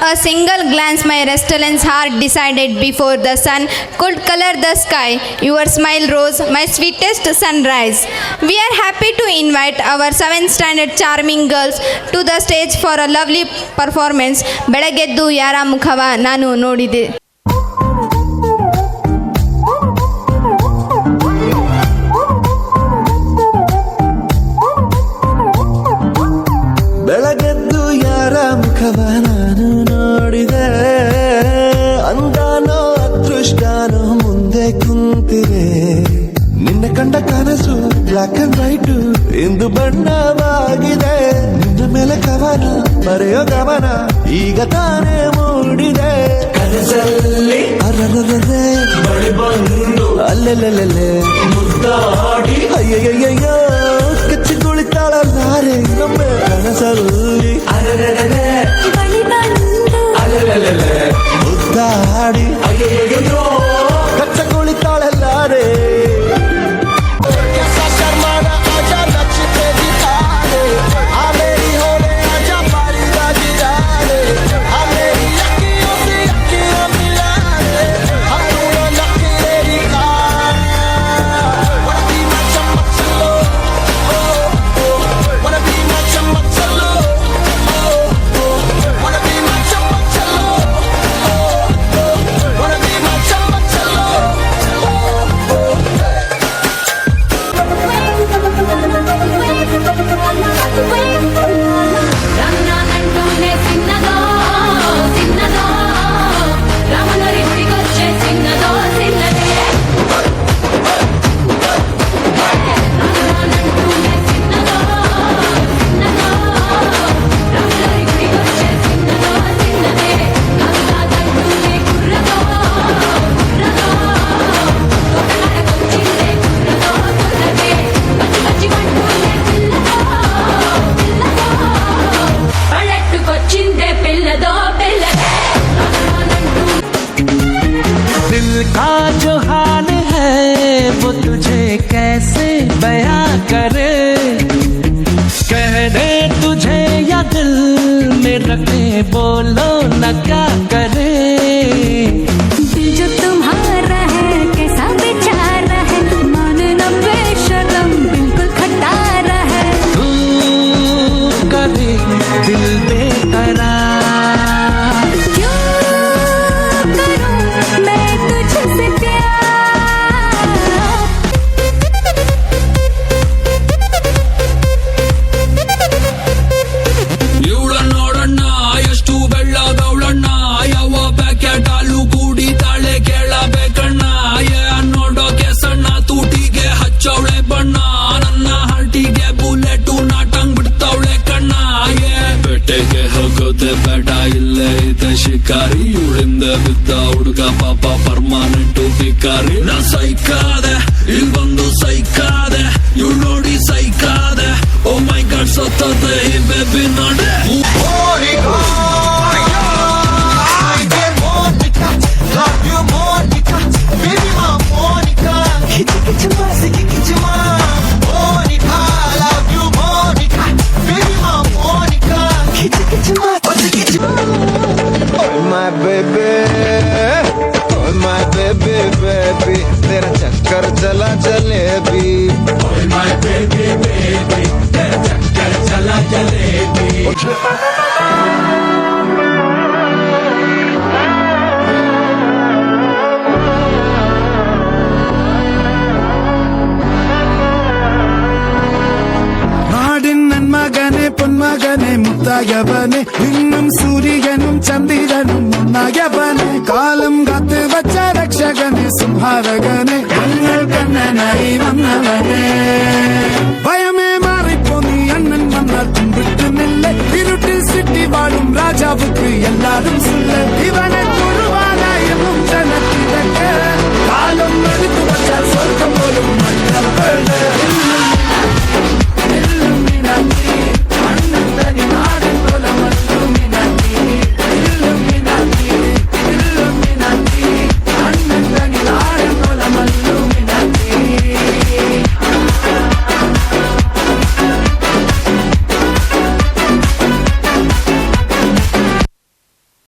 A single glance my restless heart decided before the sun could color the sky. Your smile rose, my sweetest sunrise. We are happy to invite our 7th standard charming girls to the stage for a lovely performance. ಬೆಳಗೆದ್ದು ಯಾರ ಮುಖವ ನಾನು ನೋಡಿದೆ. ಬೆಳಗೆದ್ದು ಯಾರ ಮುಖವ ನಾನು ನೋಡಿದೆ, ಅಂದಾನೋ ಅದೃಷ್ಟನೋ ಮುಂದೆ ಕುಂತಿದೆ. ನಿನ್ನ ಕಂಡ ಕನಸು ಬ್ಲಾಕ್ ಅಂಡ್ ವೈಟ್ ಇಂದು ಬಣ್ಣವಾಗಿದೆ. ನಿನ್ನ ಮೇಲೆ ಕವನ ಬರೆಯೋ ಗಮನ ಈಗ ತಾನೇ ಮೂಡಿದೆ. ಕನಸಲ್ಲಿ ಅರರರರೆ ಬಳಿ ಬಂದು ಅಲ್ಲೆಲ್ಲೆಲ್ಲೆ ಮುದ್ದಾಡಿ ಅಯ್ಯಯ್ಯಯ್ಯೋ ಕಚ್ಚಿ ಕುಳಿತಾಳಲ್ಲಾರೆ ನಮ್ಮೆ ಕನಸಲ್ಲಿ ಅರರರರೆ ಬಳಿ ಬಂದು ಅಲ್ಲೆಲ್ಲೆಲ್ಲೆ ಮುದ್ದಾಡಿ ಅಯ್ಯಯ್ಯಯ್ಯೋ ಕಚ್ಚ ಕುಳಿತಾಳಲ್ಲಾರೆ. का जो हाल है वो तुझे कैसे बयां करे, कह दे तुझे या दिल में रखे बोलो न क्या करे. दिल जो तुम्हारा है कैसा बेचारा है, मानना बेशर्म बिल्कुल खटारा है. तू करे दिल बेकरार, ಬೇಡ ಇಲ್ಲೇ ಇದೆ ಶಿಕಾರಿ, ಇವಳಿಂದ ಬಿದ್ದ ಹುಡುಗ ಪಾಪ ಪರ್ಮಾನೆಂಟು ಭಿಕಾರಿ. ನಾ ಸೈಕಾದೆ ಇಲ್ಲಿ ಬಂದು ಸೈಕಾದೆ, ಇವ್ ನೋಡಿ ಸೈಕಾದೆ. ಓ ಮೈ ಗಾಡ್ ಸತ್ತದೆ ಈ ಬೇಬಿ ನೋಡೆ. My baby, oh my baby, baby, तेरा चक्कर चला jalebi. Oh my baby, baby, तेरा चक्कर चला जलेबी. മകനെ പൊന്മകനെ മുത്തായവനെ ഇന്നും സൂര്യനും ചന്ദ്രനും ഒന്നായവനെ കാലം കാത്ത് വച്ച രക്ഷകനെ സംഹാരകനെ ഞങ്ങൾ കണ്ണനായി വന്നവനെ. ഭയമേ മാറിപ്പോ നീ അണ്ണൻ വന്നാൽ തുമ്പിട്ടുന്നില്ല, ഇരുട്ടിൽ സിറ്റി വാഴും രാജാവുക്ക് എല്ലാരും സുല്ല. ഇവനെ